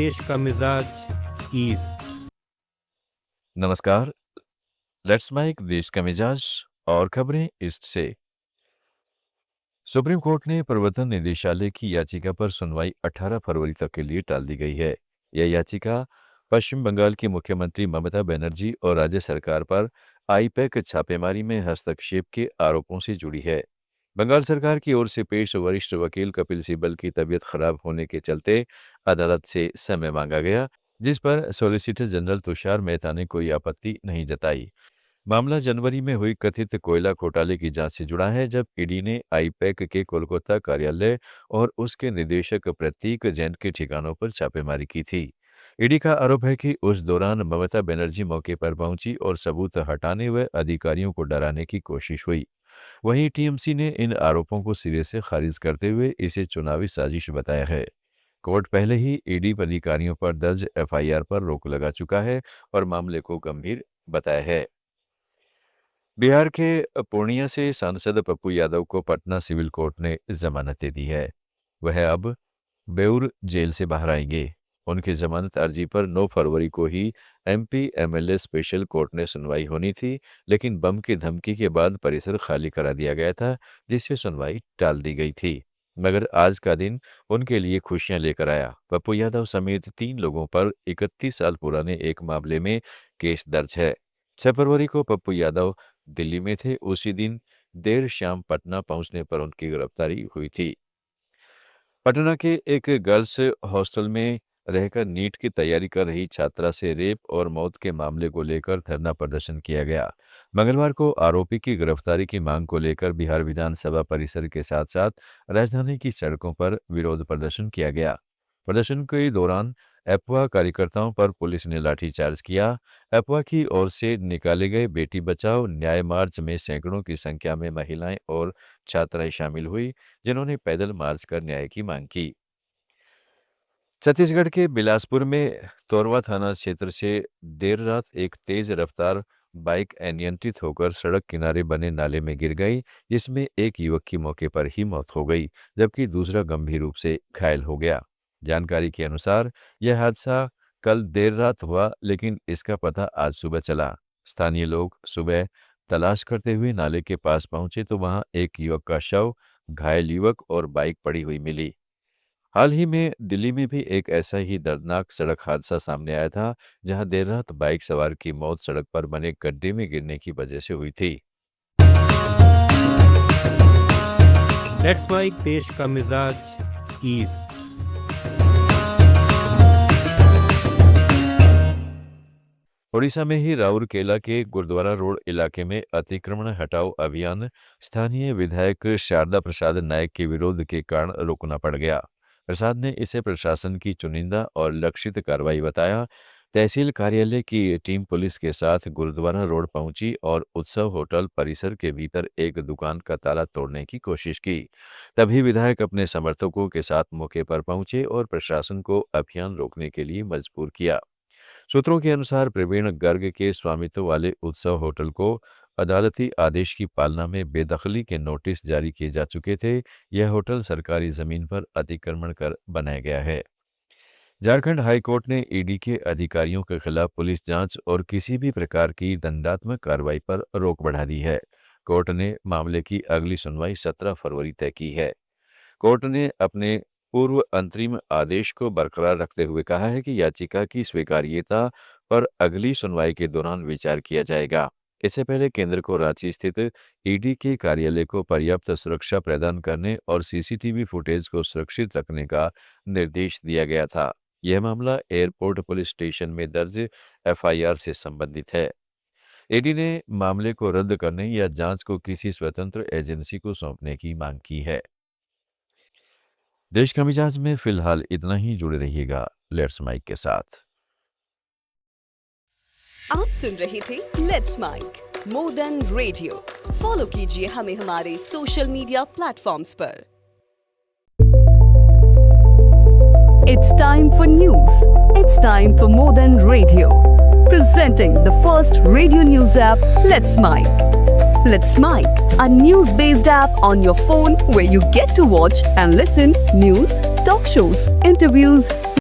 देश का मिजाज ईस्ट। नमस्कार। लेट्स माइक देश का मिजाज और खबरें ईस्ट से। सुप्रीम कोर्ट ने प्रवर्तन निदेशालय की याचिका पर सुनवाई 18 फरवरी तक के लिए टाल दी गई है। यह याचिका पश्चिम बंगाल की मुख्यमंत्री ममता बनर्जी और राज्य सरकार पर आईपैक छापेमारी में हस्तक्षेप के आरोपों से जुड़ी है। बंगाल सरकार की ओर से पेश वरिष्ठ वकील कपिल सिब्बल की तबीयत खराब होने के चलते अदालत से समय मांगा गया, जिस पर सॉलिसिटर जनरल तुषार मेहता ने कोई आपत्ति नहीं जताई। मामला जनवरी में हुई कथित कोयला घोटाले की जांच से जुड़ा है, जब ईडी ने आईपैक के कोलकाता कार्यालय और उसके निदेशक प्रतीक जैन के ठिकानों पर छापेमारी की थी। ईडी का आरोप है कि उस दौरान ममता बनर्जी मौके पर पहुंची और सबूत हटाने व अधिकारियों को डराने की कोशिश हुई। वहीं टीएमसी ने इन आरोपों को सिरे से खारिज करते हुए इसे चुनावी साजिश बताया है। कोर्ट पहले ही ईडी अधिकारियों पर दर्ज एफआईआर पर रोक लगा चुका है और मामले को गंभीर बताया है। बिहार के पूर्णिया से सांसद पप्पू यादव को पटना सिविल कोर्ट ने जमानत दे दी है। वह अब बेउर जेल से बाहर आएंगे। उनकी जमानत अर्जी पर 9 फरवरी को ही एमपी एमएलए स्पेशल कोर्ट ने सुनवाई होनी थी, लेकिन बम की धमकी के बाद परिसर खाली करा दिया गया था, जिससे सुनवाई टाल दी गई थी। मगर आज का दिन उनके लिए खुशियां लेकर आया। पप्पू यादव समेत 3 लोगों पर 31 साल पुराने एक मामले में केस दर्ज है। 6 फरवरी को पप्पू यादव दिल्ली में थे। उसी दिन देर शाम पटना पहुंचने पर उनकी गिरफ्तारी हुई थी। पटना के एक गर्ल्स हॉस्टल में रहकर नीट की तैयारी कर रही छात्रा से रेप और मौत के मामले को लेकर धरना प्रदर्शन किया गया। मंगलवार को आरोपी की गिरफ्तारी की मांग को लेकर बिहार विधानसभा परिसर के साथ साथ राजधानी की सड़कों पर विरोध प्रदर्शन किया गया। प्रदर्शन के दौरान एपवा कार्यकर्ताओं पर पुलिस ने लाठीचार्ज किया। एपवा की ओर से निकाले गए बेटी बचाओ न्याय मार्च में सैकड़ों की संख्या में महिलाएं और छात्राएं शामिल हुई, जिन्होंने पैदल मार्च कर न्याय की मांग की। छत्तीसगढ़ के बिलासपुर में तोरवा थाना क्षेत्र से देर रात एक तेज रफ्तार बाइक अनियंत्रित होकर सड़क किनारे बने नाले में गिर गई, जिसमें एक युवक की मौके पर ही मौत हो गई, जबकि दूसरा गंभीर रूप से घायल हो गया। जानकारी के अनुसार यह हादसा कल देर रात हुआ, लेकिन इसका पता आज सुबह चला। स्थानीय लोग सुबह तलाश करते हुए नाले के पास पहुंचे तो वहां एक युवक का शव, घायल युवक और बाइक पड़ी हुई मिली। हाल ही में दिल्ली में भी एक ऐसा ही दर्दनाक सड़क हादसा सामने आया था, जहां देर रात बाइक सवार की मौत सड़क पर बने गड्ढे में गिरने की वजह से हुई थी। लेट्स माइक देश का मिजाज ईस्ट। ओडिशा में ही राउरकेला के गुरुद्वारा रोड इलाके में अतिक्रमण हटाओ अभियान स्थानीय विधायक शारदा प्रसाद नायक के विरोध के कारण रोकना पड़ गया। प्रसाद ने इसे प्रशासन की चुनिंदा और लक्षित कार्रवाई बताया। तहसील कार्यालय की टीम पुलिस के साथ गुरुद्वारा रोड पहुंची और उत्सव होटल परिसर के भीतर एक दुकान का ताला तोड़ने की कोशिश की। तभी विधायक अपने समर्थकों के साथ मौके पर पहुंचे और प्रशासन को अभियान रोकने के लिए मजबूर किया। सूत्रों के अनुसार प्रवीण गर्ग के स्वामित्व वाले उत्सव होटल को अदालती आदेश की पालना में बेदखली के नोटिस जारी किए जा चुके थे। यह होटल सरकारी जमीन पर अतिक्रमण कर बनाया गया है। झारखंड हाईकोर्ट ने ईडी के अधिकारियों के खिलाफ पुलिस जांच और किसी भी प्रकार की दंडात्मक कार्रवाई पर रोक बढ़ा दी है। कोर्ट ने मामले की अगली सुनवाई 17 फरवरी तय की है। कोर्ट ने अपने पूर्व अंतरिम आदेश को बरकरार रखते हुए कहा है कि याचिका की स्वीकार्यता पर अगली सुनवाई के दौरान विचार किया जाएगा। इससे पहले केंद्र को रांची स्थित ईडी के कार्यालय को पर्याप्त सुरक्षा प्रदान करने और सीसीटीवी फुटेज को सुरक्षित रखने का निर्देश दिया गया था। यह मामला एयरपोर्ट पुलिस स्टेशन में दर्ज एफआईआर से संबंधित है। ईडी ने मामले को रद्द करने या जांच को किसी स्वतंत्र एजेंसी को सौंपने की मांग की है। देश का मिजाज में फिलहाल इतना ही। जुड़े रहिएगा लेट्स माइक के साथ। आप सुन रहे थे let's mike more than radio. Follow कीजिए हमें हमारे सोशल मीडिया प्लेटफॉर्म्स पर। It's time for news. It's time for more than radio. Presenting the first radio news app, Let's Mic. Let's Mic, a news-based app on your phone where you get to watch and listen news, talk shows, interviews,